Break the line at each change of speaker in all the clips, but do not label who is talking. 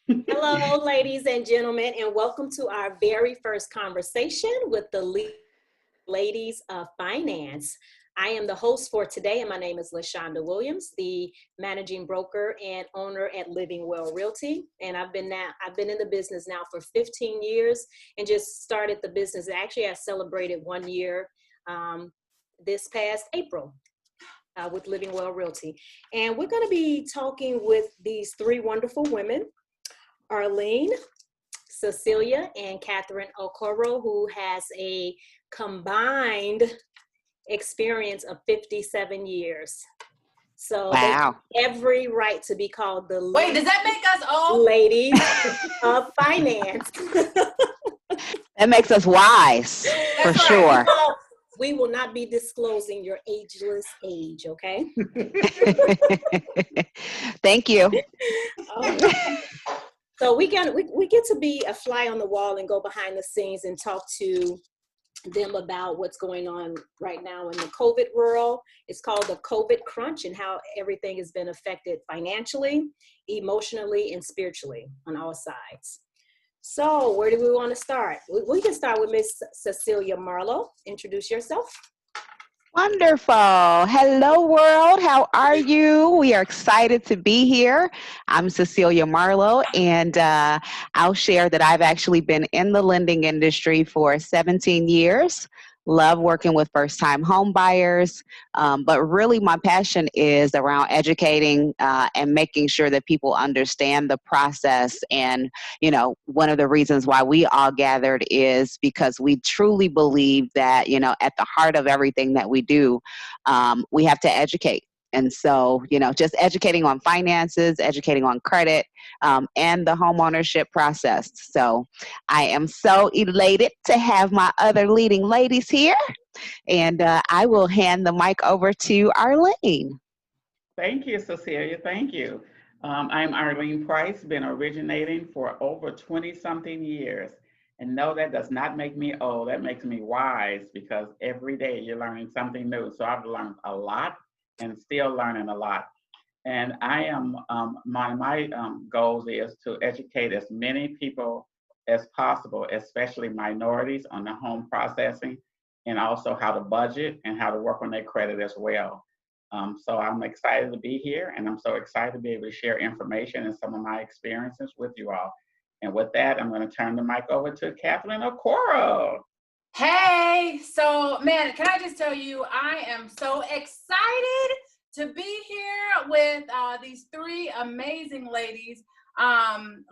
Hello, ladies and gentlemen, and welcome to our very first conversation with the ladies of finance. I am the host for today, and my name is LaShonda Williams, the managing broker and owner at Living Well Realty. And I've been in the business now for 15 years, and just started the business. Actually, I celebrated 1 year this past April. With Living Well Realty. And we're going to be talking with these three wonderful women, Arlene, Cecilia, and Catherine Okoro, who has a combined experience of 57 years. So they have
Wow.
every right to be called the
Wait, does that make us old?
ladies of finance.
That makes us wise, for
That's
sure.
right.
We will not be disclosing your ageless age, okay?
Thank you.
So we get to be a fly on the wall and go behind the scenes and talk to them about what's going on right now in the COVID world. It's called the COVID crunch, and how everything has been affected financially, emotionally, and spiritually on all sides. So where do we want to start? We can start with Miss Cecilia Marlowe. Introduce yourself.
Wonderful. Hello, world. How are you? We are excited to be here. I'm Cecilia Marlowe, and I'll share that I've actually been in the lending industry for 17 years. Love working with first-time home buyers, but really my passion is around educating and making sure that people understand the process. And, you know, one of the reasons why we all gathered is because we truly believe that, you know, at the heart of everything that we do, we have to educate. And so, you know, just educating on finances, educating on credit, and the home ownership process. So I am so elated to have my other leading ladies here. And I will hand the mic over to Arlene.
Thank you, Cecilia. Thank you. I'm Arlene Price, been originating for over 20-something years. And no, that does not make me old. That makes me wise, because every day you're learning something new. So I've learned a lot and still learning a lot. And I am, my goals is to educate as many people as possible, especially minorities, on the home processing, and also how to budget and how to work on their credit as well. So I'm excited to be here, and I'm so excited to be able to share information and some of my experiences with you all. And with that, I'm going to turn the mic over to Catherine Okoro.
Hey, so man, can I just tell you, I am so excited to be here with these three amazing ladies,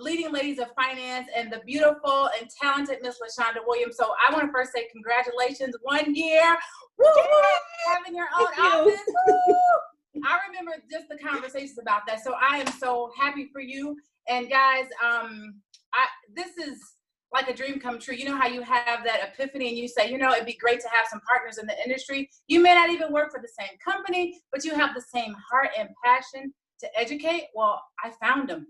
leading ladies of finance, and the beautiful and talented Miss LaShonda Williams. So I want to first say congratulations, 1 year, woo, having your own office. Woo. I remember just the conversations about that. So I am so happy for you. And guys, this is like a dream come true. You know how you have that epiphany and you say, you know, it'd be great to have some partners in the industry. You may not even work for the same company, but you have the same heart and passion to educate. Well, I found them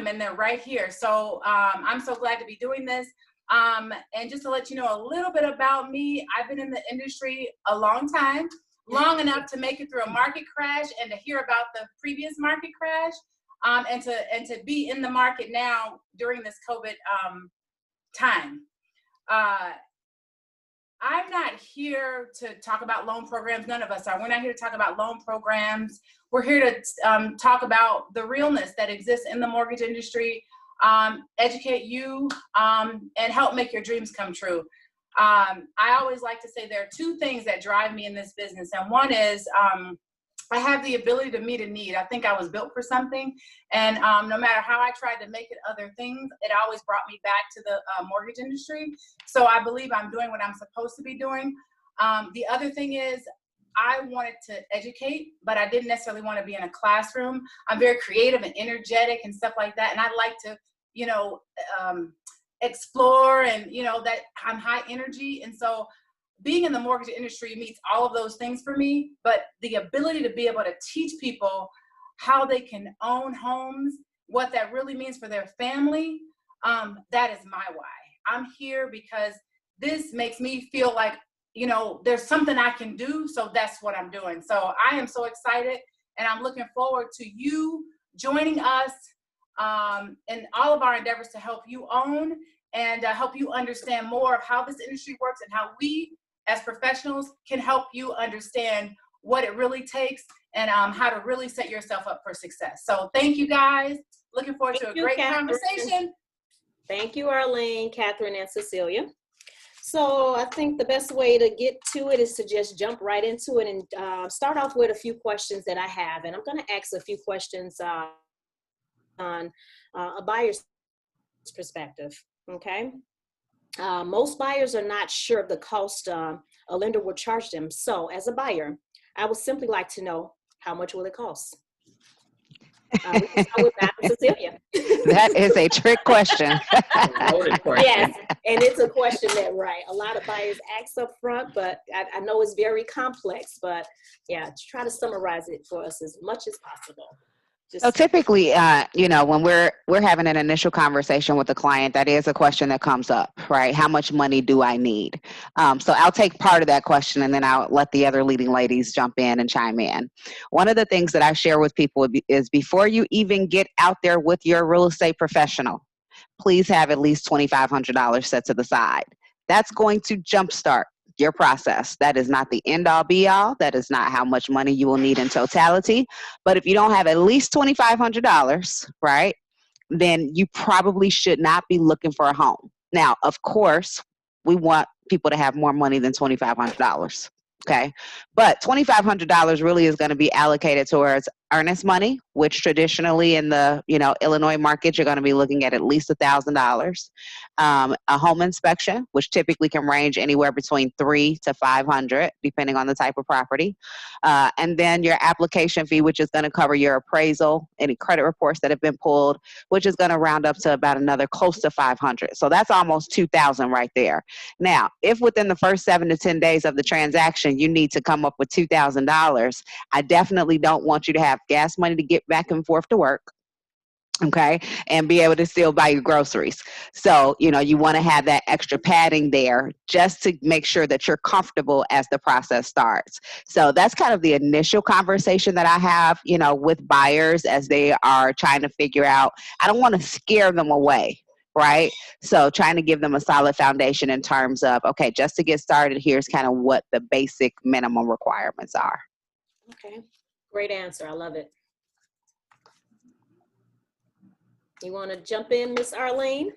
and they're right here. So I'm so glad to be doing this. And just to let you know a little bit about me, I've been in the industry a long time, long enough to make it through a market crash and to hear about the previous market crash. And to be in the market now during this COVID time. I'm not here to talk about loan programs. None of us are. We're not here to talk about loan programs. We're here to talk about the realness that exists in the mortgage industry, educate you, and help make your dreams come true. I always like to say there are two things that drive me in this business. And one is, I have the ability to meet a need. I think I was built for something. And no matter how I tried to make it other things, it always brought me back to the mortgage industry. So I believe I'm doing what I'm supposed to be doing. The other thing is, I wanted to educate, but I didn't necessarily want to be in a classroom. I'm very creative and energetic and stuff like that. And I like to, you know, explore, and, you know, that I'm high energy. And so being in the mortgage industry meets all of those things for me, but the ability to be able to teach people how they can own homes, what that really means for their family, that is my why. I'm here because this makes me feel like, you know, there's something I can do, so that's what I'm doing. So I am so excited, and I'm looking forward to you joining us in all of our endeavors to help you own and help you understand more of how this industry works and how we as professionals can help you understand what it really takes and how to really set yourself up for success. So thank you guys. Looking forward to a great conversation.
Thank you, Arlene, Catherine, and Cecilia. So I think the best way to get to it is to just jump right into it and start off with a few questions that I have. And I'm going to ask a few questions on a buyer's perspective, okay? Most buyers are not sure of the cost a lender will charge them. So as a buyer, I would simply like to know, how much will it cost? We can start with Madam Cecilia.
That is a trick question.
Yes, and it's a question that, right, a lot of buyers ask up front, but I know it's very complex, but yeah, try to summarize it for us as much as possible.
So typically, when we're having an initial conversation with the client, that is a question that comes up, right? How much money do I need? So I'll take part of that question and then I'll let the other leading ladies jump in and chime in. One of the things that I share with people is before you even get out there with your real estate professional, please have at least $2,500 set to the side. That's going to jumpstart your process. That is not the end all be all. That is not how much money you will need in totality. But if you don't have at least $2,500, right, then you probably should not be looking for a home. Now, of course, we want people to have more money than $2,500. Okay. But $2,500 really is going to be allocated towards earnest money, which traditionally in the, Illinois market, you're going to be looking at least $1,000. A home inspection, which typically can range anywhere between $300 to $500, depending on the type of property. And then your application fee, which is going to cover your appraisal, any credit reports that have been pulled, which is going to round up to about another close to $500. So that's almost $2,000 right there. Now, if within the first 7 to 10 days of the transaction, you need to come up with $2,000, I definitely don't want you to have gas money to get back and forth to work. Okay, and be able to still buy your groceries. So, you want to have that extra padding there just to make sure that you're comfortable as the process starts. So that's kind of the initial conversation that I have, with buyers as they are trying to figure out. I don't want to scare them away. Right? So trying to give them a solid foundation in terms of, okay, just to get started, here's kind of what the basic minimum requirements are.
Okay, great answer. I love it. You want to jump in, Miss Arlene?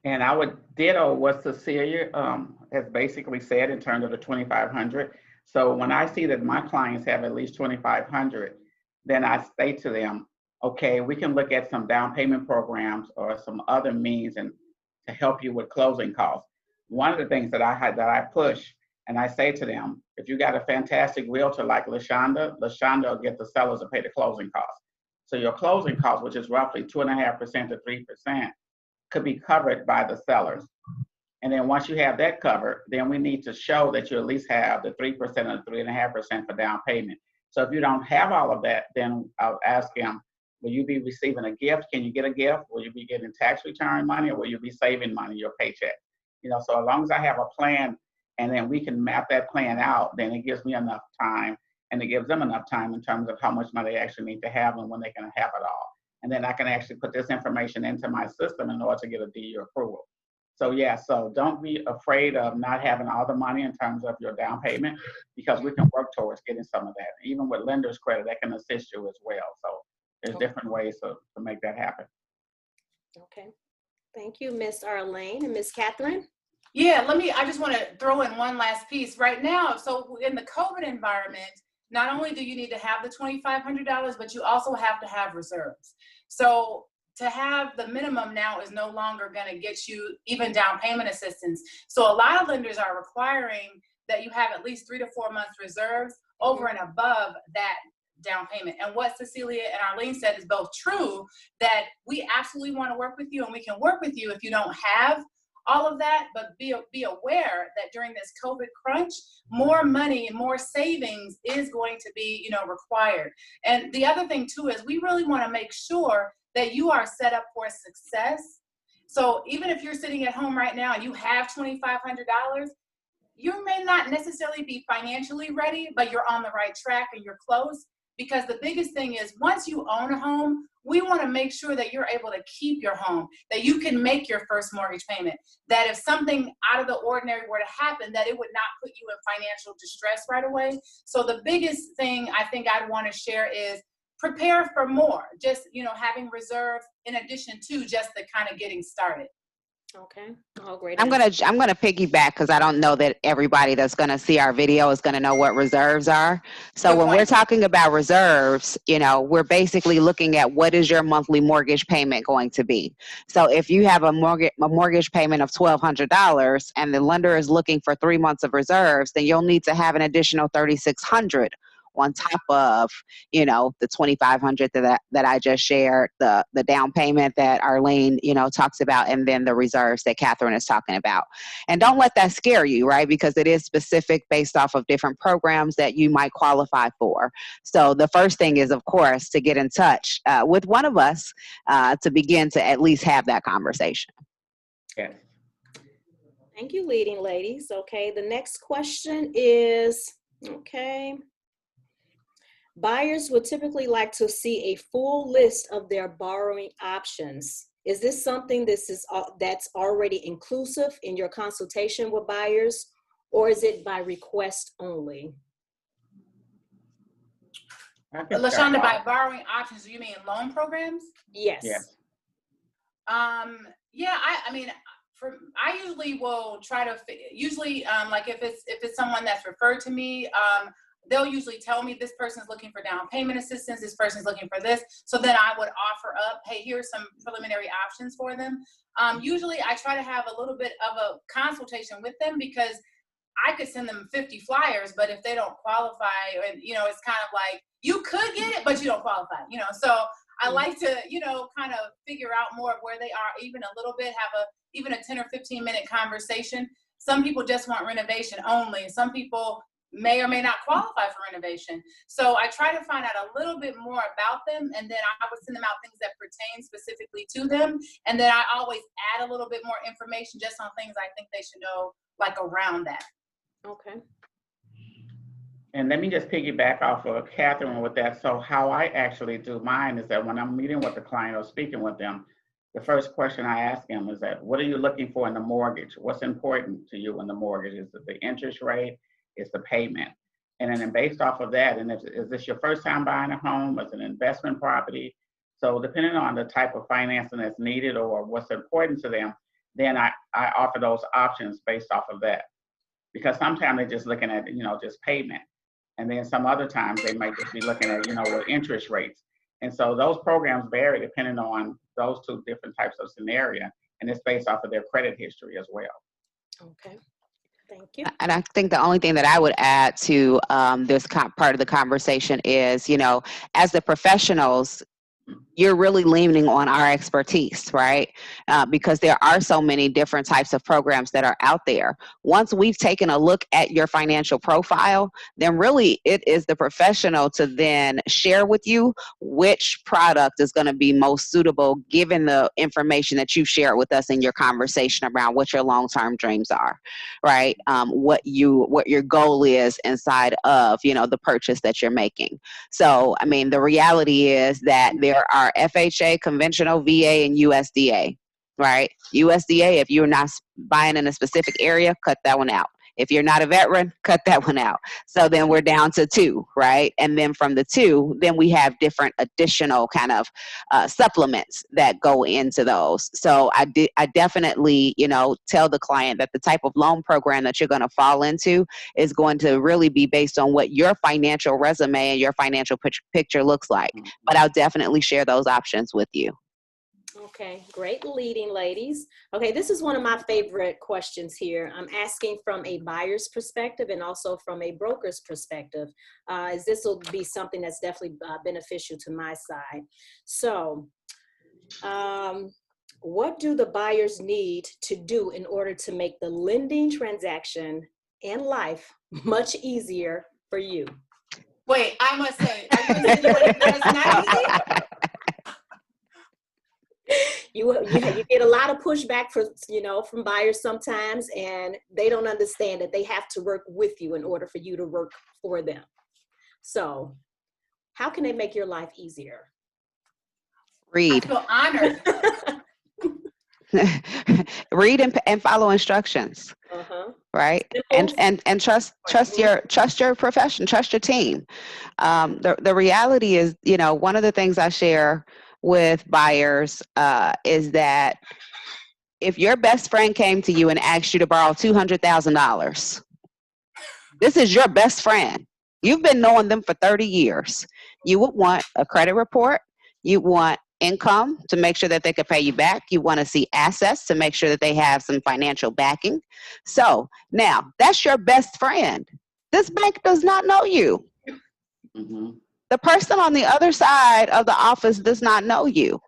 And I would ditto what Cecilia has basically said in terms of the $2,500. So when I see that my clients have at least $2,500, then I say to them, okay, we can look at some down payment programs or some other means and to help you with closing costs. One of the things that I push and I say to them, if you got a fantastic realtor like LaShonda will get the sellers to pay the closing costs. So your closing costs, which is roughly 2.5% to 3%, could be covered by the sellers. And then once you have that covered, then we need to show that you at least have the 3% or 3.5% for down payment. So if you don't have all of that, then I'll ask him, will you be receiving a gift? Can you get a gift? Will you be getting tax return money, or will you be saving money, your paycheck? So as long as I have a plan and then we can map that plan out, then it gives me enough time and it gives them enough time in terms of how much money they actually need to have and when they can have it all. And then I can actually put this information into my system in order to get a DU approval. So yeah, so don't be afraid of not having all the money in terms of your down payment, because we can work towards getting some of that. Even with lender's credit, that can assist you as well. So there's different ways to make that happen.
Okay. Thank you, Miss Arlene. And Miss Catherine?
Yeah, I just want to throw in one last piece right now. So in the COVID environment, not only do you need to have the $2,500, but you also have to have reserves. So to have the minimum now is no longer going to get you even down payment assistance. So a lot of lenders are requiring that you have at least 3 to 4 months reserves over and above that down payment. And what Cecilia and Arlene said is both true, that we absolutely want to work with you and we can work with you if you don't have all of that, but be aware that during this COVID crunch, more money, more savings is going to be, required. And the other thing too is we really want to make sure that you are set up for success. So even if you're sitting at home right now and you have $2,500, you may not necessarily be financially ready, but you're on the right track and you're close. because the biggest thing is once you own a home, we want to make sure that you're able to keep your home, that you can make your first mortgage payment, that if something out of the ordinary were to happen, that it would not put you in financial distress right away. So the biggest thing I think I'd want to share is prepare for more, just, having reserve in addition to just the kind of getting started.
Okay. Oh, great.
I'm gonna piggyback because I don't know that everybody that's gonna see our video is gonna know what reserves are. So
Good
when
point.
we're talking about reserves, we're basically looking at what is your monthly mortgage payment going to be. So if you have a mortgage payment of $1,200 and the lender is looking for 3 months of reserves, then you'll need to have an additional $3,600 on top of, the $2,500 that I just shared, the down payment that Arlene, talks about, and then the reserves that Catherine is talking about. And don't let that scare you, right? Because it is specific based off of different programs that you might qualify for. So the first thing is, of course, to get in touch with one of us to begin to at least have that conversation.
Yes.
Thank you, leading ladies. Okay, the next question is, buyers would typically like to see a full list of their borrowing options. Is this something that's already inclusive in your consultation with buyers, or is it by request only?
LaShonda, by borrowing options, do you mean loan programs?
Yes.
Yes.
Yeah, I usually will try to, like if it's someone that's referred to me, they'll usually tell me this person's looking for down payment assistance, this person's looking for this. So then I would offer up, hey, here's some preliminary options for them. Usually I try to have a little bit of a consultation with them because I could send them 50 flyers, but if they don't qualify, and it's kind of like, you could get it, but you don't qualify, so I like to, kind of figure out more of where they are, even a little bit, have even a 10 or 15 minute conversation. Some people just want renovation only. Some people may or may not qualify for renovation. So I try to find out a little bit more about them, and then I would send them out things that pertain specifically to them. And then I always add a little bit more information just on things I think they should know, like around that.
Okay.
And let me just piggyback off of Catherine with that. So how I actually do mine is that when I'm meeting with the client or speaking with them, the first question I ask them is that, what are you looking for in the mortgage? What's important to you in the mortgage? Is it the interest rate? Is the payment? And then based off of that, and is this your first time buying a home? Is it an investment property? So depending on the type of financing that's needed or what's important to them, then I offer those options based off of that. Because sometimes they're just looking at, just payment. And then some other times they might just be looking at, what interest rates. And so those programs vary depending on those two different types of scenario. And it's based off of their credit history as well.
Okay. Thank you.
And I think the only thing that I would add to this part of the conversation is, as the professionals, you're really leaning on our expertise, right? Because there are so many different types of programs that are out there. Once we've taken a look at your financial profile, then really it is the professional to then share with you which product is going to be most suitable given the information that you shared with us in your conversation around what your long-term dreams are, right? What your goal is inside of, the purchase that you're making. So, the reality is that there are FHA, conventional, VA, and USDA, right? USDA, if you're not buying in a specific area, cut that one out. If you're not a veteran, cut that one out. So then we're down to 2, right? And then from the 2, then we have different additional kind of supplements that go into those. So I definitely, tell the client that the type of loan program that you're going to fall into is going to really be based on what your financial resume and your financial picture looks like. But I'll definitely share those options with you.
Okay, great leading ladies. Okay, this is one of my favorite questions here. I'm asking from a buyer's perspective and also from a broker's perspective, as this will be something that's definitely beneficial to my side. So, what do the buyers need to do in order to make the lending transaction and life much easier for you?
Wait, I must say, are you insinuating that it's not easy?
You get a lot of pushback from buyers sometimes, and they don't understand that they have to work with you in order for you to work for them. So how can they make your life easier?
I
Read.
feel honored.
Read and follow instructions.
Uh-huh.
Right.
Simple.
And trust your profession, trust your team. The reality is, one of the things I share with buyers is that if your best friend came to you and asked you to borrow $200,000, this is your best friend. You've been knowing them for 30 years. You would want a credit report. You want income to make sure that they could pay you back. You want to see assets to make sure that they have some financial backing. So now that's your best friend. This bank does not know you.
Mm-hmm.
The person on the other side of the office does not know you.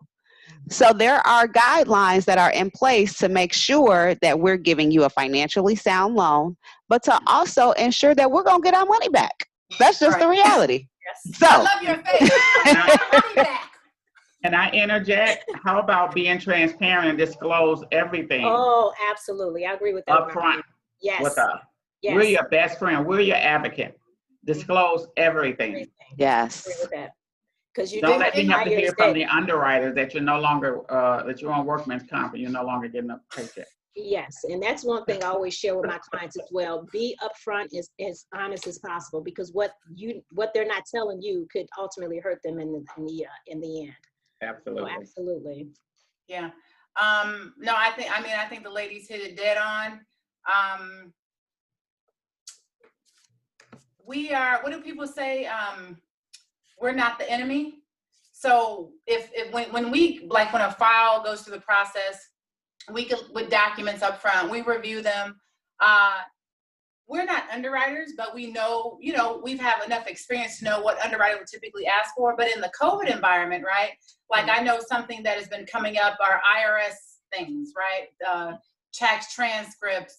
So there are guidelines that are in place to make sure that we're giving you a financially sound loan, but to also ensure that we're going to get our money back. That's just the reality.
Yes.
So
I love your face. Money back.
Can I interject? How about being transparent and disclose everything
Oh, absolutely. I agree with that.
up front
Yes.
with us?
Yes.
We're your best friend. We're your advocate. Disclose everything.
yes.
I agree with that. Because you
Don't
do
let me have to hear
buyers
from
that-
the underwriters that you're no longer, that you're on workman's comp and you're no longer getting a paycheck.
Yes, and that's one thing I always share with my clients as well. Be upfront, as honest as possible, because what they're not telling you could ultimately hurt them in the end.
Absolutely.
So absolutely.
Yeah. No, I think the ladies hit it dead on. We are, what do people say? We're not the enemy. So when a file goes through the process, with documents up front, we review them. We're not underwriters, but we know, we've had enough experience to know what underwriter would typically ask for. But in the COVID environment, right? Like I know something that has been coming up are IRS things, right? Tax transcripts,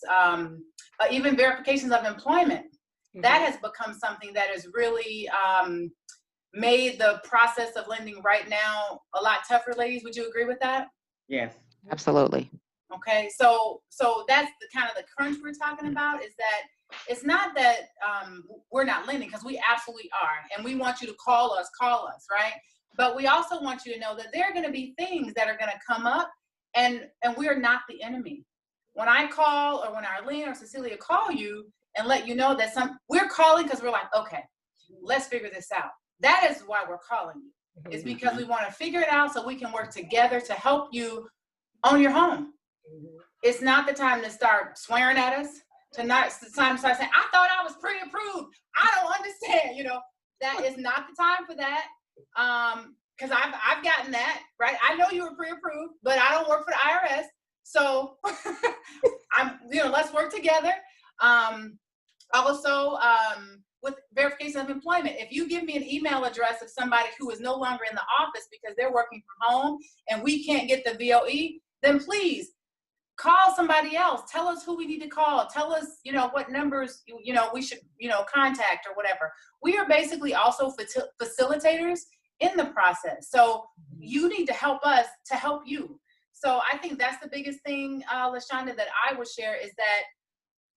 even verifications of employment. Mm-hmm. That has become something that has really made the process of lending right now a lot tougher, ladies. Would you agree with that?
Yes.
Absolutely.
Okay, so that's the kind of the crunch we're talking about, is that it's not that we're not lending, because we absolutely are, and we want you to call us, right? But we also want you to know that there are going to be things that are going to come up, and we are not the enemy. When I call, or when Arlene or Cecilia call you and let you know that we're calling because we're like, okay, let's figure this out. That is why we're calling you. It's because we want to figure it out so we can work together to help you own your home. It's not the time to start swearing at us. It's the time to start saying, I thought I was pre-approved. I don't understand. That is not the time for that. Because I've gotten that, right? I know you were pre-approved, but I don't work for the IRS. So let's work together. Also, with verification of employment, if you give me an email address of somebody who is no longer in the office because they're working from home and we can't get the VOE, then please call somebody else. Tell us who we need to call. Tell us, what numbers, we should, contact or whatever. We are basically also facilitators in the process. So you need to help us to help you. So I think that's the biggest thing, LaShonda, that I would share, is that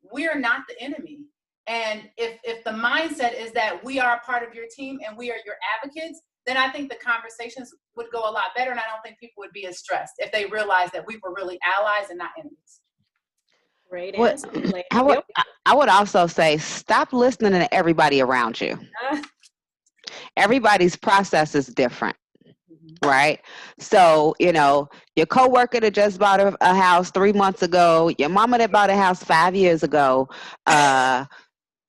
we're not the enemy. And if the mindset is that we are a part of your team and we are your advocates, then I think the conversations would go a lot better. And I don't think people would be as stressed if they realized that we were really allies and not enemies.
Great answer.
I would also say, stop listening to everybody around you. Everybody's process is different. Right? So, your coworker that just bought a house 3 months ago, your mama that bought a house 5 years ago, and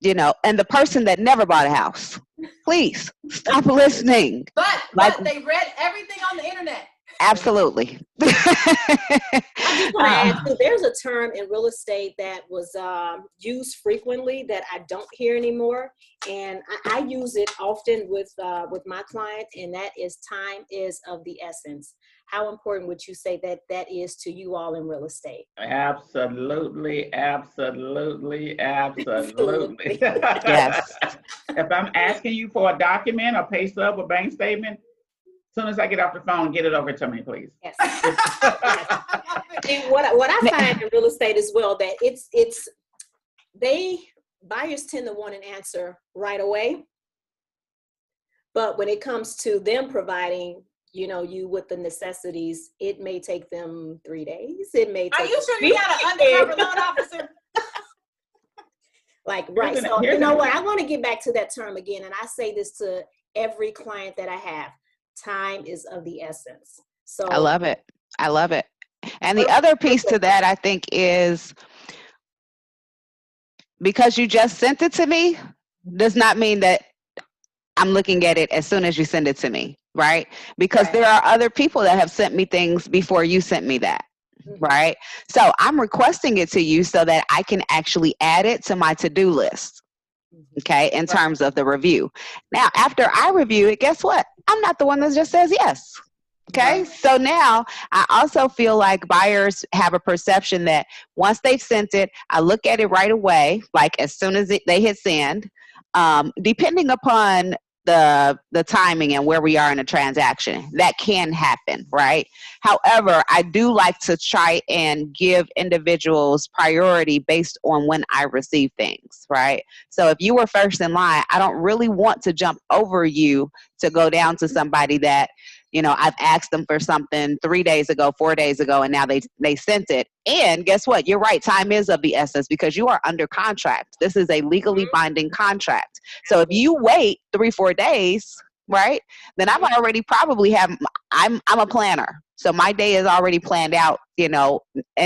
the person that never bought a house. Please stop listening.
But they read everything on the internet.
Absolutely.
I just want to add too, there's a term in real estate that was used frequently that I don't hear anymore, and I use it often with my clients, and that is time is of the essence. How important would you say that is to you all in real estate?
Absolutely, absolutely, absolutely.
Yes.
If I'm asking you for a document, a pay stub, a bank statement, as soon as I get off the phone, get it over to me, please.
Yes. And what I find in real estate as well, that buyers tend to want an answer right away. But when it comes to them providing, you with the necessities, it may take them 3 days. It may take
Are you sure you're not an undercover loan officer?
Like, right. So you know what? I want to get back to that term again. And I say this to every client that I have. Time is of the essence. So
I love it. I love it. And the other piece to that, I think, is because you just sent it to me does not mean that I'm looking at it as soon as you send it to me, right? Because there are other people that have sent me things before you sent me that, right? So I'm requesting it to you so that I can actually add it to my to-do list, okay, in terms of the review. Now, after I review it, guess what? I'm not the one that just says yes. Okay, so now I also feel like buyers have a perception that once they've sent it, I look at it right away, like as soon as they hit send, depending upon the timing and where we are in a transaction. That can happen, right? However, I do like to try and give individuals priority based on when I receive things, right? So if you were first in line, I don't really want to jump over you to go down to somebody that, I've asked them for something 3 days ago, 4 days ago, and now they sent it. And guess what? You're right. Time is of the essence because you are under contract. This is a legally binding contract. So if you wait 3-4 days, right, then I've already probably I'm a planner. So my day is already planned out, and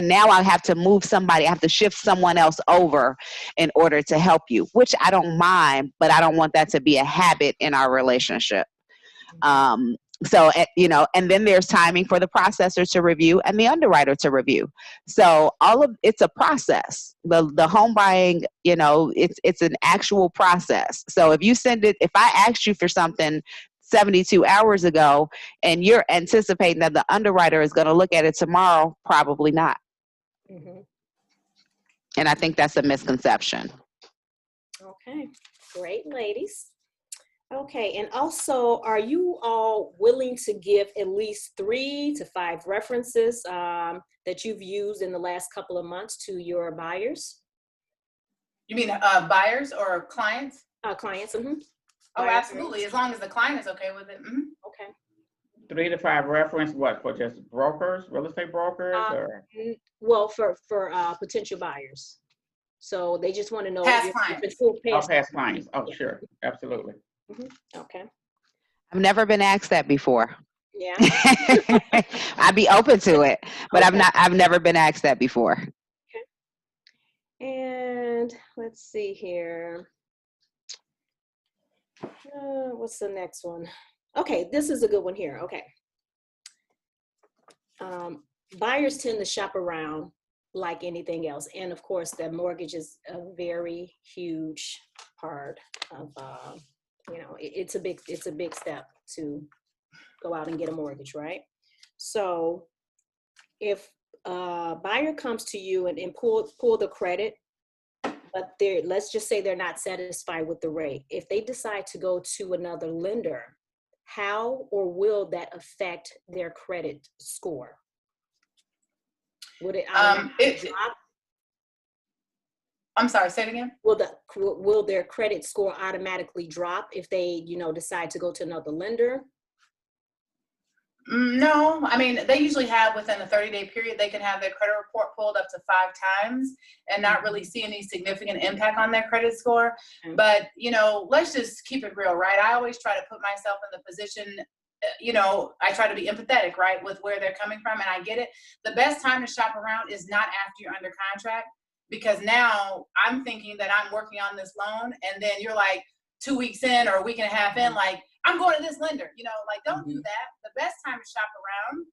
now I have to move somebody. I have to shift someone else over in order to help you, which I don't mind, but I don't want that to be a habit in our relationship. So, and then there's timing for the processor to review and the underwriter to review. So it's a process. The home buying, it's an actual process. So if I asked you for something 72 hours ago and you're anticipating that the underwriter is going to look at it tomorrow, probably not. And I think that's a misconception.
Okay, great, ladies. Okay, and also, are you all willing to give at least 3 to 5 references that you've used in the last couple of months to your buyers?
You mean buyers or clients?
Clients,
Oh, absolutely, as long as the client is okay with it.
Okay.
3 to 5 reference, what, for just brokers, real estate brokers, or?
Well, for potential buyers. So they just want to know.
Past clients.
Past clients. Oh, yeah. Sure, absolutely.
Okay.
I've never been asked that before.
Yeah.
I'd be open to it, but I've never been asked that before.
Okay. And let's see here. What's the next one? Okay, this is a good one here. Okay. Buyers tend to shop around like anything else. And of course, the mortgage is a very huge part of, it's a big step to go out and get a mortgage, right? So if a buyer comes to you and pull the credit, but let's just say they're not satisfied with the rate. If they decide to go to another lender, how or will that affect their credit score? Would it drop?
I'm sorry, say it again.
Will their credit score automatically drop if they, decide to go to another lender?
No, I mean, they usually have within a 30-day period, they can have their credit report pulled up to 5 times and not really see any significant impact on their credit score. But, let's just keep it real, right? I always try to put myself in the position, I try to be empathetic, right, with where they're coming from, and I get it. The best time to shop around is not after you're under contract, because now I'm thinking that I'm working on this loan, and then you're like 2 weeks in or a week and a half in, like, I'm going to this lender, don't do that. The best time to shop around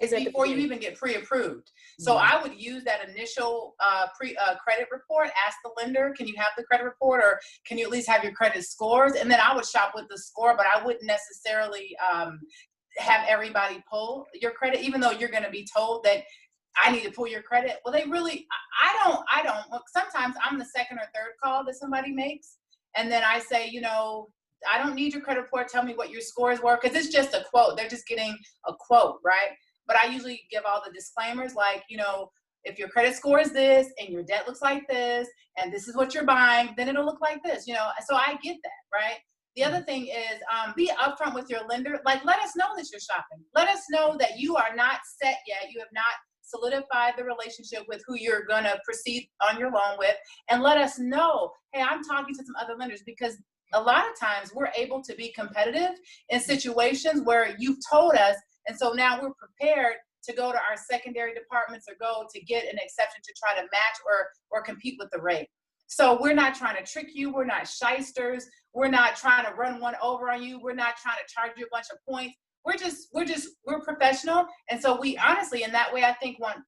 is before you even get pre-approved. So I would use that initial credit report, ask the lender, can you have the credit report, or can you at least have your credit scores? And then I would shop with the score, but I wouldn't necessarily have everybody pull your credit, even though you're going to be told that I need to pull your credit. Well, I don't. Sometimes I'm the second or third call that somebody makes. And then I say, I don't need your credit report. Tell me what your scores were, because it's just a quote. They're just getting a quote, right? But I usually give all the disclaimers, like, if your credit score is this and your debt looks like this and this is what you're buying, then it'll look like this, So I get that, right? The other thing is be upfront with your lender. Like, let us know that you're shopping. Let us know that you are not set yet. You have not solidified the relationship with who you're going to proceed on your loan with. And let us know, hey, I'm talking to some other lenders, because a lot of times we're able to be competitive in situations where you've told us. And so now we're prepared to go to our secondary departments or go to get an exception to try to match or compete with the rate. So we're not trying to trick you. We're not shysters. We're not trying to run one over on you. We're not trying to charge you a bunch of points. We're professional. And so we honestly, in that way, I think want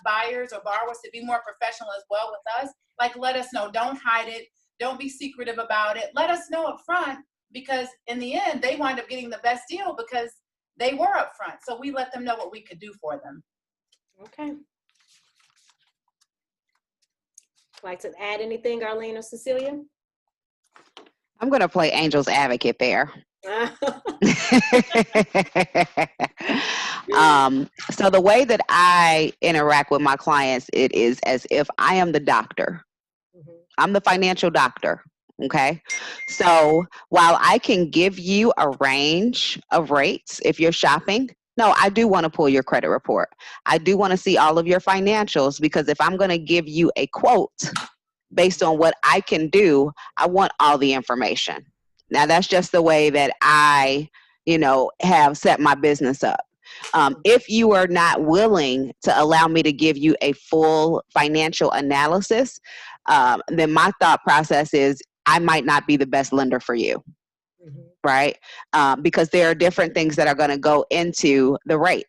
buyers or borrowers to be more professional as well with us. Like, let us know. Don't hide it. Don't be secretive about it. Let us know up front, because in the end, they wind up getting the best deal because they were up front. So we let them know what we could do for them.
Okay. Like to add anything, Arlene or Cecilia?
I'm going to play angel's advocate there. So the way that I interact with my clients, it is as if I am the doctor. I'm the financial doctor. Okay. So while I can give you a range of rates if you're shopping, no, I do want to pull your credit report. I do want to see all of your financials, because if I'm going to give you a quote based on what I can do, I want all the information. Now, that's just the way that I, have set my business up. If you are not willing to allow me to give you a full financial analysis, then my thought process is I might not be the best lender for you, right? Because there are different things that are going to go into the rate.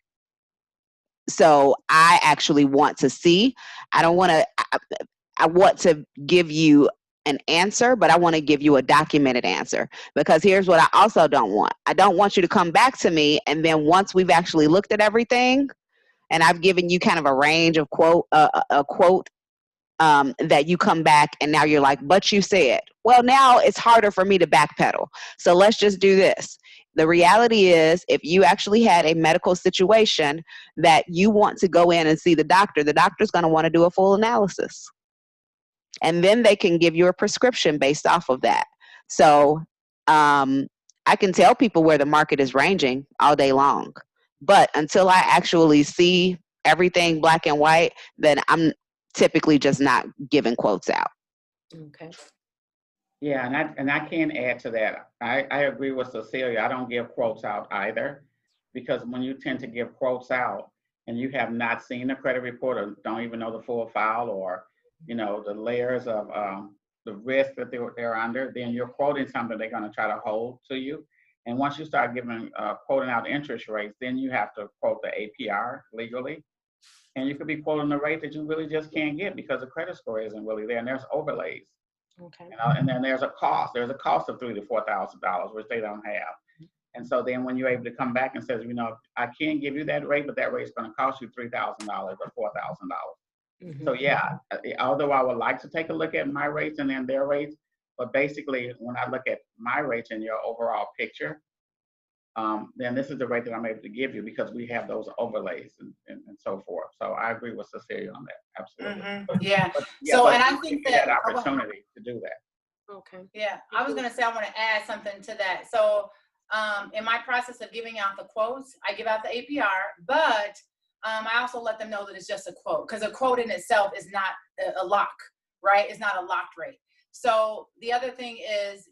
So I actually want to see. I want to give you an answer, but I want to give you a documented answer, because here's what I also don't want. I don't want you to come back to me, and then once we've actually looked at everything and I've given you kind of a range of quote, that you come back and now you're like, but you said, well, now it's harder for me to backpedal. So let's just do this. The reality is, if you actually had a medical situation that you want to go in and see the doctor's going to want to do a full analysis. And then they can give you a prescription based off of that. So I can tell people where the market is ranging all day long. But until I actually see everything black and white, then I'm typically just not giving quotes out.
Okay.
Yeah, and I can add to that. I agree with Cecilia. I don't give quotes out either, because when you tend to give quotes out and you have not seen the credit report or don't even know the full file, or the layers of the risk that they're under, then you're quoting something they're going to try to hold to you. And once you start quoting out interest rates, then you have to quote the APR legally. And you could be quoting a rate that you really just can't get because the credit score isn't really there, and there's overlays.
Okay.
And then there's a cost. There's a cost of $3,000 to $4,000, which they don't have. And so then when you're able to come back and says, I can't give you that rate, but that rate's going to cost you $3,000 or $4,000. So yeah, although I would like to take a look at my rates and then their rates, but basically when I look at my rates and your overall picture, then this is the rate that I'm able to give you, because we have those overlays and so forth. So I agree with Cecilia on that. Absolutely.
And I think
Okay.
Yeah, I was going to say, I want to add something to that. So in my process of giving out the quotes, I give out the APR, but I also let them know that it's just a quote, because a quote in itself is not a lock, right? It's not a locked rate. So the other thing is,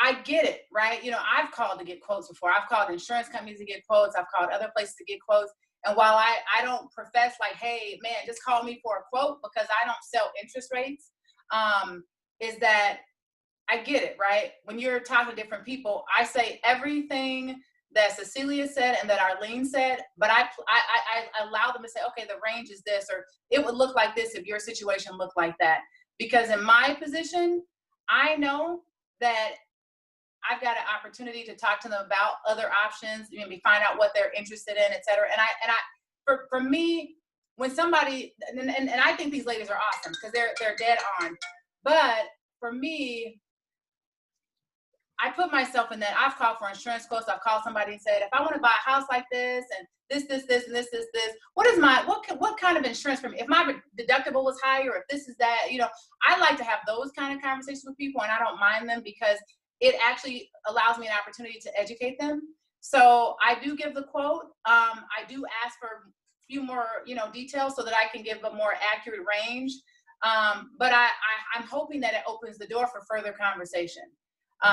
I get it, right? I've called to get quotes before. I've called insurance companies to get quotes. I've called other places to get quotes. And while I don't profess like, hey, man, just call me for a quote, because I don't sell interest rates, is that I get it, right? When you're talking to different people, I say everything that Cecilia said and that Arlene said, but I allow them to say, okay, the range is this, or it would look like this if your situation looked like that. Because in my position, I know that I've got an opportunity to talk to them about other options, maybe find out what they're interested in, et cetera. And for me, when somebody, and I think these ladies are awesome because they're dead on, but for me, I put myself in that. I've called for insurance quotes. I've called somebody and said, if I want to buy a house like this and this, and this, what kind of insurance for me? If my deductible was higher, if this is that, I like to have those kind of conversations with people, and I don't mind them, because it actually allows me an opportunity to educate them. So I do give the quote. I do ask for a few more, details so that I can give a more accurate range. But I'm hoping that it opens the door for further conversation.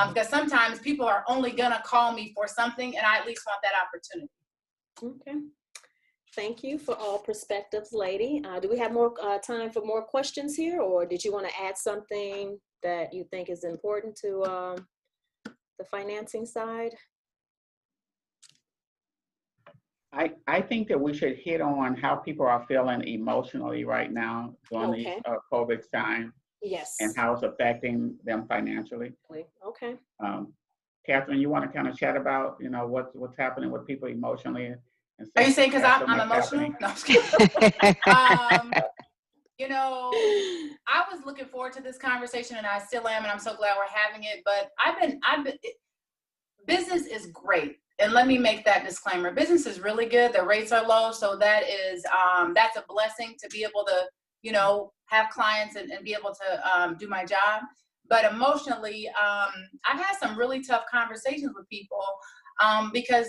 Because sometimes people are only gonna call me for something, and I at least want that opportunity.
Okay. Thank you for all perspectives, lady. Do we have more time for more questions here, or did you want to add something that you think is important to the financing side?
I think that we should hit on how people are feeling emotionally right now during these COVID time,
Yes.
and how it's affecting them financially.
Okay.
Catherine, you want to kind of chat about, what's happening with people emotionally?
Are you saying because I'm emotional? No, I'm just kidding. I was looking forward to this conversation, and I still am, and I'm so glad we're having it. But business is great. And let me make that disclaimer. Business is really good. The rates are low. So that's a blessing to be able to, have clients and be able to do my job. But emotionally, I've had some really tough conversations with people because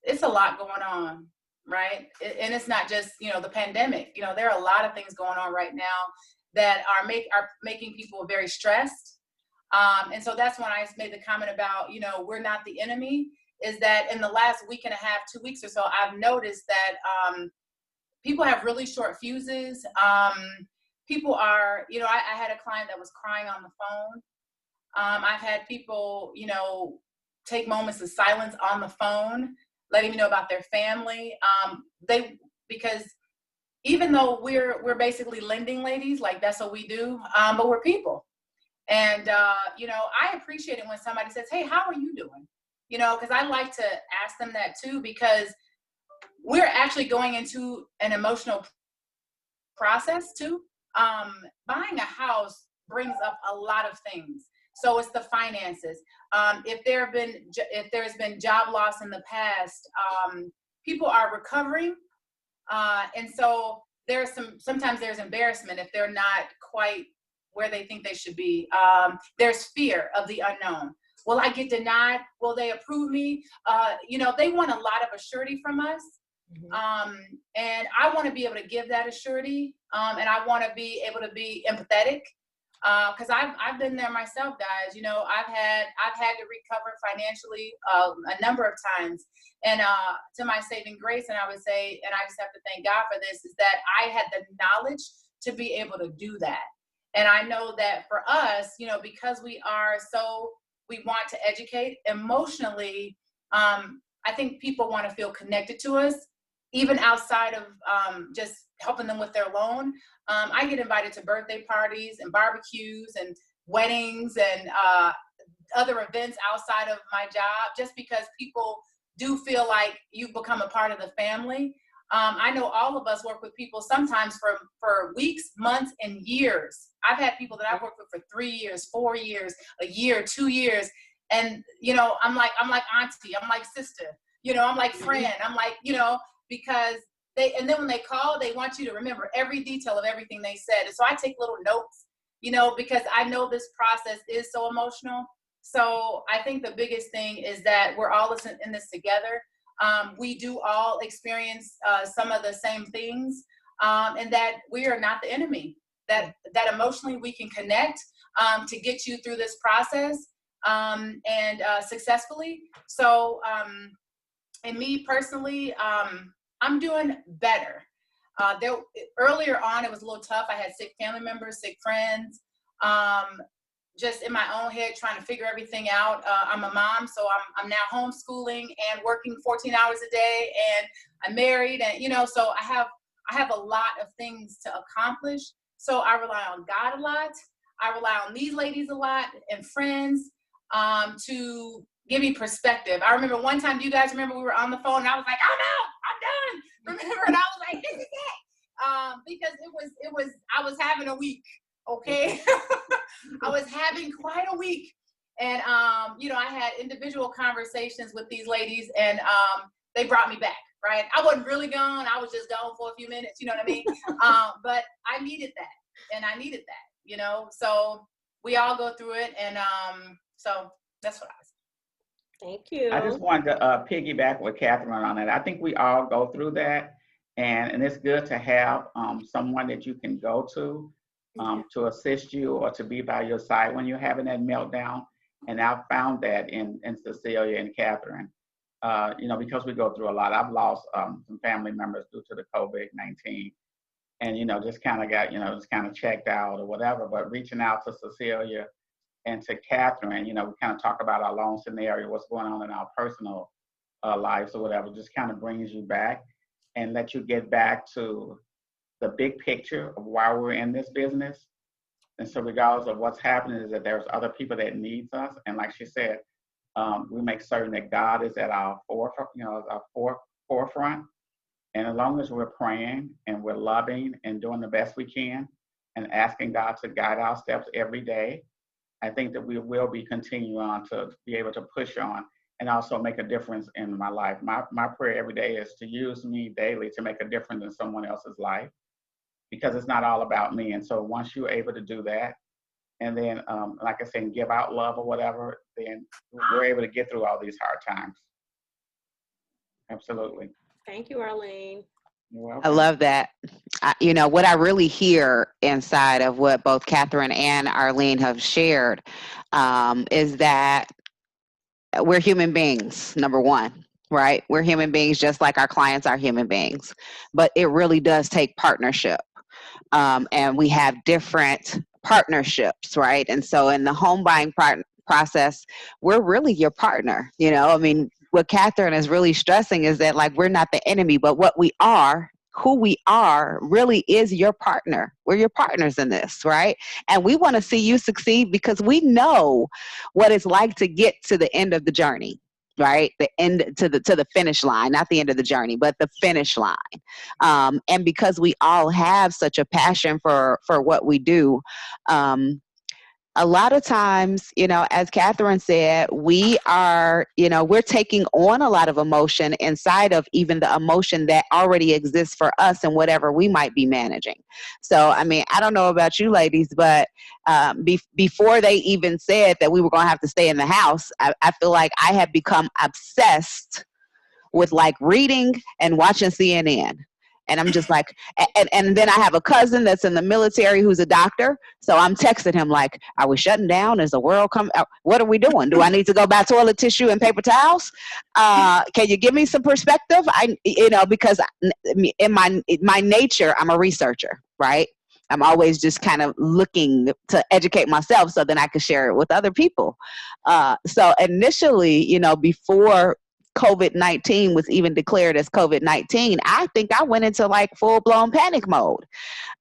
it's a lot going on, right? And it's not just, the pandemic. There are a lot of things going on right now that are making people very stressed. And so that's when I made the comment about, we're not the enemy, is that in the last week and a half, 2 weeks or so, I've noticed that people have really short fuses. People are, I had a client that was crying on the phone. I've had people, take moments of silence on the phone, letting me know about their family. Because even though we're basically lending ladies, like that's what we do, but we're people. And, I appreciate it when somebody says, hey, how are you doing? Because I like to ask them that too, because we're actually going into an emotional process too. Buying a house brings up a lot of things. So it's the finances. If there's been job loss in the past, people are recovering. And so sometimes there's embarrassment if they're not quite where they think they should be. There's fear of the unknown. Will I get denied? Will they approve me? They want a lot of assurity from us. Mm-hmm. And I want to be able to give that assurity. And I want to be able to be empathetic. Because I've been there myself, guys. I've had to recover financially a number of times. And to my saving grace, and I would say, and I just have to thank God for this, is that I had the knowledge to be able to do that. And I know that for us, because we want to educate emotionally, I think people want to feel connected to us, even outside of just helping them with their loan. I get invited to birthday parties and barbecues and weddings and other events outside of my job, just because people do feel like you've become a part of the family. I know all of us work with people sometimes for weeks, months, and years. I've had people that I've worked with for 3 years, 4 years, a year, 2 years. And, I'm like auntie, I'm like sister, I'm like friend, I'm like, because and then when they call, they want you to remember every detail of everything they said. And so I take little notes, because I know this process is so emotional. So I think the biggest thing is that we're all in this together. We do all experience some of the same things, and that we are not the enemy, that emotionally we can connect to get you through this process and successfully. So, and me personally, I'm doing better. Earlier on, it was a little tough. I had sick family members, sick friends, just in my own head trying to figure everything out. I'm a mom, so I'm now homeschooling and working 14 hours a day, and I'm married, and so I have a lot of things to accomplish. So I rely on God a lot. I rely on these ladies a lot and friends to give me perspective. I remember one time, do you guys remember we were on the phone and I was like, oh no, I'm done. Remember? And I was like, this is it. Because I was having a week. Okay. I was having quite a week. And, I had individual conversations with these ladies, and they brought me back, right? I wasn't really gone. I was just gone for a few minutes. You know what I mean? But I needed that, and I needed that, so we all go through it. And So that's what I was.
Thank you.
I just wanted to piggyback with Catherine on that. I think we all go through that, and it's good to have someone that you can go to assist you or to be by your side when you're having that meltdown. And I've found that in Cecilia and Catherine, because we go through a lot. I've lost some family members due to the COVID-19, and just kind of got just kind of checked out or whatever. But reaching out to Cecilia and to Catherine, we kind of talk about our long scenario, what's going on in our personal lives or whatever, just kind of brings you back and let you get back to the big picture of why we're in this business. And so regardless of what's happening is that there's other people that needs us. And like she said, we make certain that God is at our forefront. And as long as we're praying and we're loving and doing the best we can and asking God to guide our steps every day, I think that we will be continuing on to be able to push on and also make a difference in my life. My prayer every day is to use me daily to make a difference in someone else's life, because it's not all about me. And so once you're able to do that, and then, like I said, give out love or whatever, then we're able to get through all these hard times. Absolutely.
Thank you, Arlene.
You're welcome.
I love that. What I really hear inside of what both Catherine and Arlene have shared is that we're human beings, number one, right? We're human beings just like our clients are human beings. But it really does take partnership. And we have different partnerships, right? And so in the home buying process, we're really your partner. What Catherine is really stressing is that, like, we're not the enemy, but what we are, who we are, really is your partner. We're your partners in this, right? And we want to see you succeed because we know what it's like to get to the end of the journey, right? The end to the finish line, not the end of the journey, but the finish line. And because we all have such a passion for what we do, a lot of times, as Catherine said, we are, we're taking on a lot of emotion inside of even the emotion that already exists for us and whatever we might be managing. So, I don't know about you ladies, but before they even said that we were going to have to stay in the house, I feel like I have become obsessed with like reading and watching CNN. And I'm just like, and then I have a cousin that's in the military who's a doctor. So I'm texting him like, are we shutting down? Is the world coming? What are we doing? Do I need to go buy toilet tissue and paper towels? Can you give me some perspective? Because in my nature, I'm a researcher, right? I'm always just kind of looking to educate myself so then I can share it with other people. So initially, before COVID-19 was even declared as COVID-19, I think I went into like full-blown panic mode.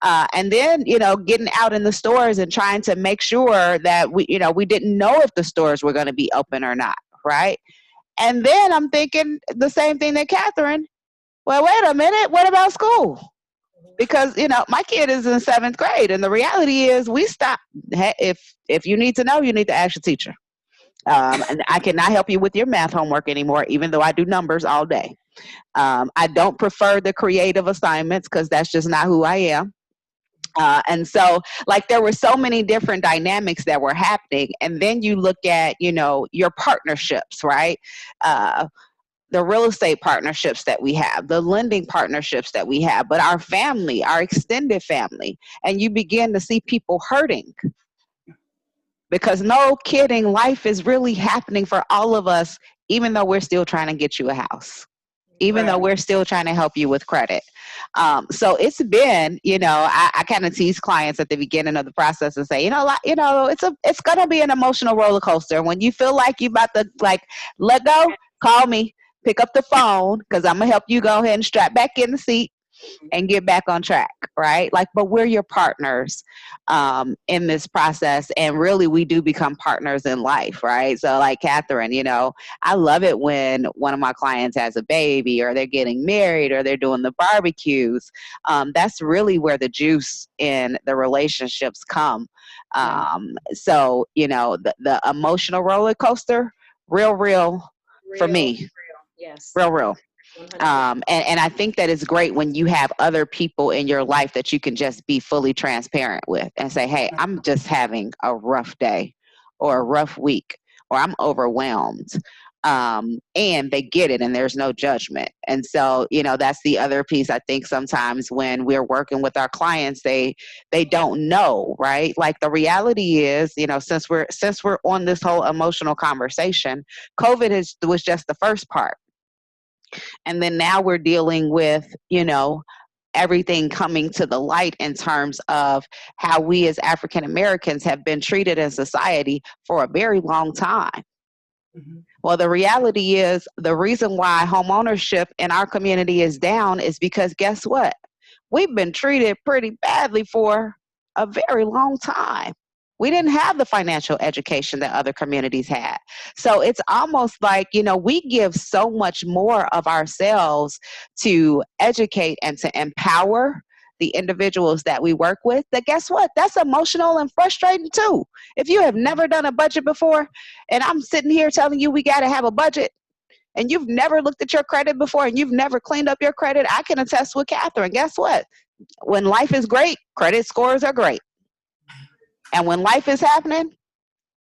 And then, getting out in the stores and trying to make sure that we didn't know if the stores were going to be open or not, right? And then I'm thinking the same thing that Catherine, well, wait a minute, what about school? Because, my kid is in 7th grade, and the reality is we stop. If you need to know, you need to ask your teacher. And I cannot help you with your math homework anymore, even though I do numbers all day. I don't prefer the creative assignments because that's just not who I am. And so, like, there were so many different dynamics that were happening. And then you look at, your partnerships, right? The real estate partnerships that we have, the lending partnerships that we have, but our family, our extended family. And you begin to see people hurting. Because no kidding, life is really happening for all of us, even though we're still trying to get you a house, even though we're still trying to help you with credit. So it's been, I kind of tease clients at the beginning of the process and say, it's going to be an emotional roller coaster. When you feel like you about to let go, call me, pick up the phone, because I'm going to help you go ahead and strap back in the seat and get back on track, right? But we're your partners in this process. And really, we do become partners in life, right? So like Catherine, I love it when one of my clients has a baby or they're getting married or they're doing the barbecues. That's really where the juice in the relationships come. So, the emotional roller coaster, real for me.
Yes.
Real. And I think that it's great when you have other people in your life that you can just be fully transparent with and say, hey, I'm just having a rough day or a rough week, or I'm overwhelmed. And they get it, and there's no judgment. And so, that's the other piece. I think sometimes when we're working with our clients, they don't know, right? Like the reality is, since we're on this whole emotional conversation, COVID was just the first part. And then now we're dealing with, everything coming to the light in terms of how we as African Americans have been treated in society for a very long time. Mm-hmm. Well, the reality is the reason why homeownership in our community is down is because guess what? We've been treated pretty badly for a very long time. We didn't have the financial education that other communities had. So it's almost like, we give so much more of ourselves to educate and to empower the individuals that we work with, that guess what? That's emotional and frustrating too. If you have never done a budget before, and I'm sitting here telling you we got to have a budget, and you've never looked at your credit before, and you've never cleaned up your credit, I can attest with Catherine. Guess what? When life is great, credit scores are great. And when life is happening,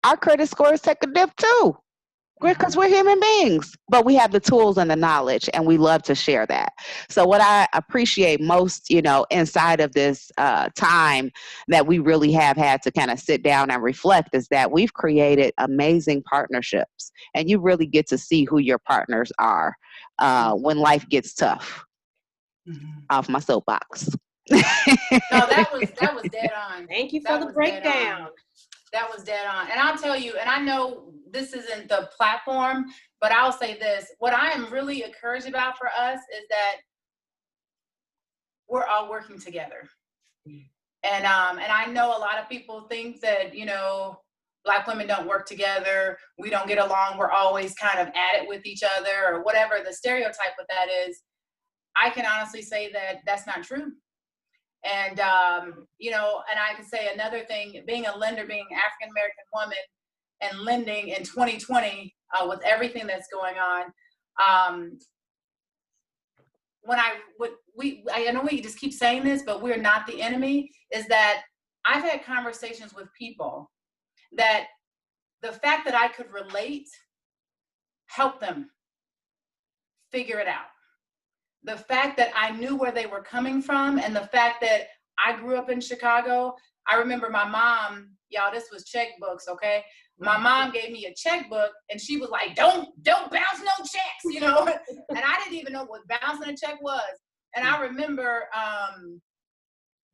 our credit scores take a dip too. Because we're human beings, but we have the tools and the knowledge, and we love to share that. So what I appreciate most, inside of this time that we really have had to kind of sit down and reflect is that we've created amazing partnerships, and you really get to see who your partners are when life gets tough. Mm-hmm. Off my soapbox.
No, that was dead on.
Thank you for the breakdown.
That was dead on. And I'll tell you, and I know this isn't the platform, but I'll say this. What I am really encouraged about for us is that we're all working together. And I know a lot of people think that, Black women don't work together. We don't get along. We're always kind of at it with each other or whatever the stereotype of that is. I can honestly say that that's not true. And, and I can say another thing, being a lender, being an African-American woman and lending in 2020 with everything that's going on. I know we just keep saying this, but we're not the enemy, is that I've had conversations with people that the fact that I could relate helped them figure it out. The fact that I knew where they were coming from, and the fact that I grew up in Chicago. I remember my mom, y'all, this was checkbooks, okay? My mom gave me a checkbook, and she was like, don't bounce no checks, and I didn't even know what bouncing a check was. And I remember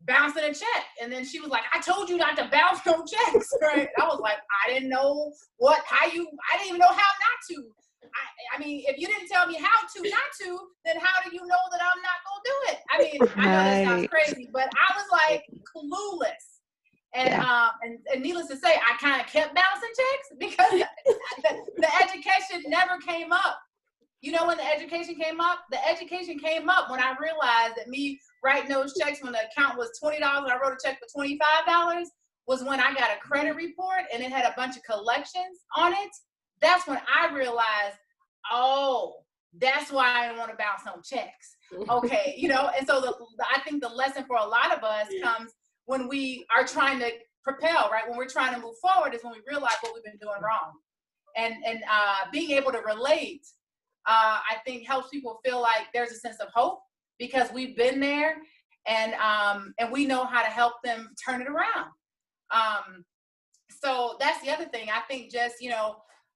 bouncing a check, and then she was like, I told you not to bounce no checks, right? I was like, I didn't know I didn't even know how not to. I mean, if you didn't tell me how to not to, then how do you know that I'm not going to do it? I mean, I know that sounds crazy, but I was like clueless. And needless to say, I kind of kept bouncing checks because the education never came up. When the education came up? The education came up when I realized that me writing those checks when the account was $20 and I wrote a check for $25 was when I got a credit report and it had a bunch of collections on it. That's when I realized, that's why I didn't want to bounce no checks. Okay, and so I think the lesson for a lot of us comes when we are trying to propel, right? When we're trying to move forward is when we realize what we've been doing wrong. And being able to relate, I think helps people feel like there's a sense of hope because we've been there and we know how to help them turn it around. So that's the other thing. I think just,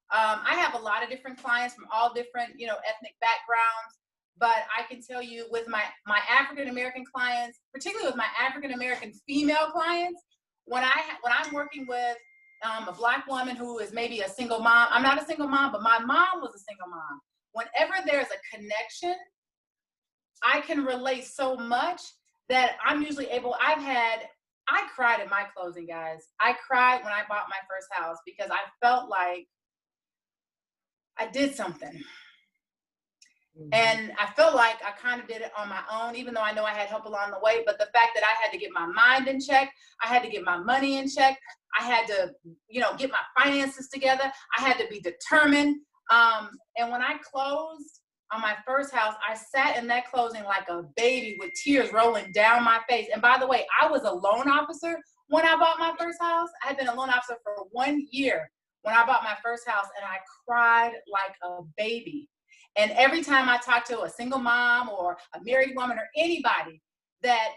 I have a lot of different clients from all different, ethnic backgrounds, but I can tell you with my African-American clients, particularly with my African-American female clients, when I'm working with a Black woman who is maybe a single mom, I'm not a single mom, but my mom was a single mom. Whenever there's a connection, I can relate so much that I'm usually able, I cried at my closing, guys. I cried when I bought my first house because I felt like I did something. Mm-hmm. And I felt like I kind of did it on my own, even though I know I had help along the way. But the fact that I had to get my mind in check, I had to get my money in check, I had to, get my finances together. I had to be determined. And when I closed on my first house, I sat in that closing like a baby with tears rolling down my face. And by the way, I was a loan officer when I bought my first house. I had been a loan officer for 1 year when I bought my first house, and I cried like a baby. And every time I talk to a single mom or a married woman or anybody that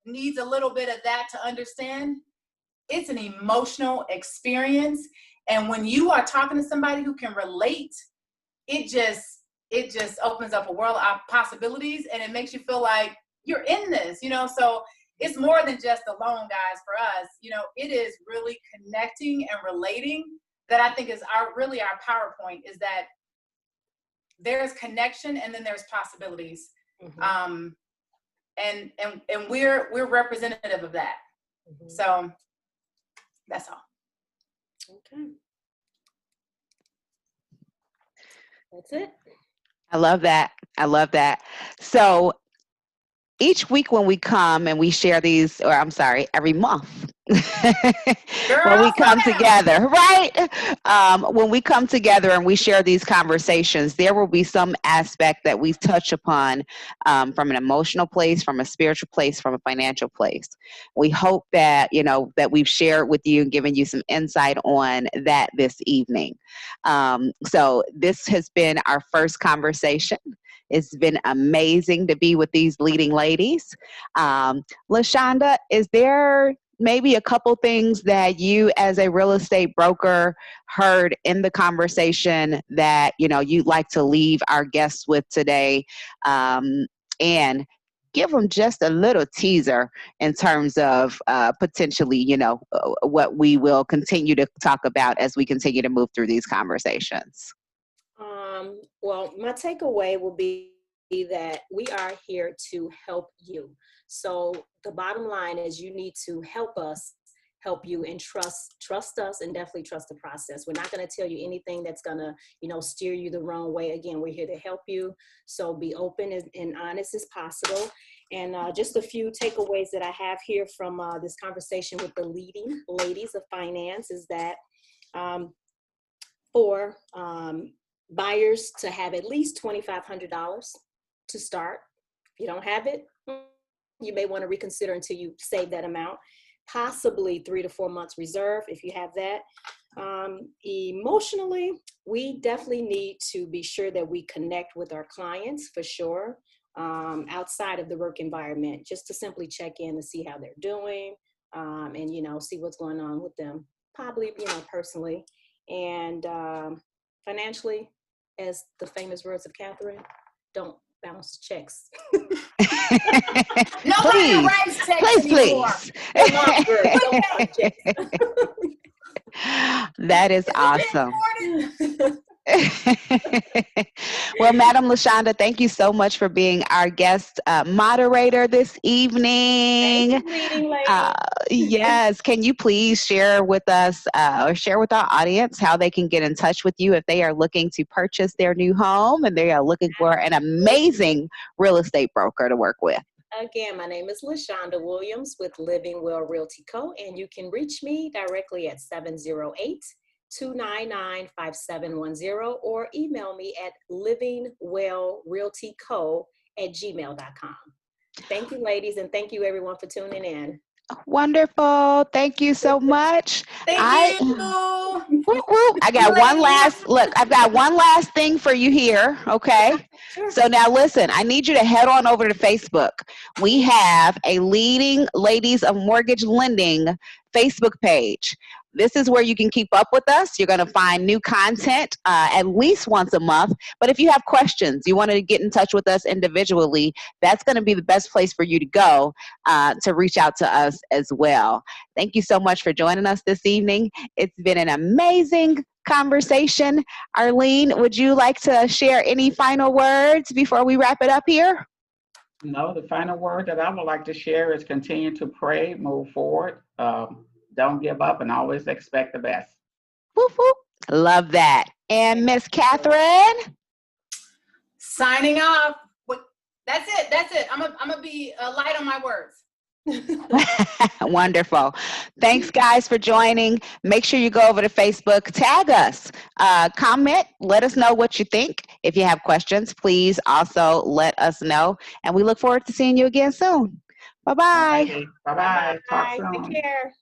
needs a little bit of that to understand, it's an emotional experience. And when you are talking to somebody who can relate, it just opens up a world of possibilities, and it makes you feel like you're in this, so it's more than just a loan, guys. For us, it is really connecting and relating that I think is our PowerPoint, is that there's connection and then there's possibilities. Mm-hmm. And we're representative of that. Mm-hmm. So that's all.
Okay. That's it.
I love that. I love that. So each week when we come and we share these, or I'm sorry, every month, when we come together, right? When we come together and we share these conversations, there will be some aspect that we touch upon from an emotional place, from a spiritual place, from a financial place. We hope that, that we've shared with you and given you some insight on that this evening. So this has been our first conversation. It's been amazing to be with these leading ladies. LaShonda, is there maybe a couple things that you as a real estate broker heard in the conversation that, you'd like to leave our guests with today? And give them just a little teaser in terms of potentially, what we will continue to talk about as we continue to move through these conversations.
Well, my takeaway will be that we are here to help you. So the bottom line is you need to help us help you, and trust us, and definitely trust the process. We're not going to tell you anything that's going to, steer you the wrong way. Again, we're here to help you. So be open and honest as possible. And just a few takeaways that I have here from this conversation with the leading ladies of finance is that for buyers to have at least $2,500 to start. If you don't have it, you may want to reconsider until you save that amount. Possibly 3 to 4 months reserve if you have that. Emotionally, we definitely need to be sure that we connect with our clients for sure, outside of the work environment, just to simply check in to see how they're doing, and see what's going on with them, probably personally. And financially, as the famous words of Catherine, don't bounce checks.
Nobody writes checks anymore.
Don't bounce checks.
That is awesome. Well, Madam LaShonda, thank you so much for being our guest moderator this evening.
Thank you, leading lady.
Yes. Can you please share with us or share with our audience how they can get in touch with you if they are looking to purchase their new home and they are looking for an amazing real estate broker to work with?
Again, my name is LaShonda Williams with Living Well Realty Co. And you can reach me directly at 708-299-5710 or email me at livingwellrealtyco@gmail.com. Thank you, ladies, and thank you, everyone, for tuning in.
Wonderful. Thank you so much.
Thank you.
I got I've got one last thing for you here. Okay. Sure. So now listen, I need you to head on over to Facebook. We have a Leading Ladies of Mortgage Lending Facebook page. This is where you can keep up with us. You're going to find new content at least once a month. But if you have questions, you want to get in touch with us individually, that's going to be the best place for you to go to reach out to us as well. Thank you so much for joining us this evening. It's been an amazing conversation. Arlene, would you like to share any final words before we wrap it up here?
No, the final word that I would like to share is continue to pray, move forward. Don't give up, and always expect the best.
Whoop, whoop. Love that. And Miss Catherine?
Signing off. That's it. I'm gonna be light on my words.
Wonderful. Thanks, guys, for joining. Make sure you go over to Facebook, tag us, comment, let us know what you think. If you have questions, please also let us know. And we look forward to seeing you again soon. Bye-bye.
Bye-bye. Talk soon.
Take care.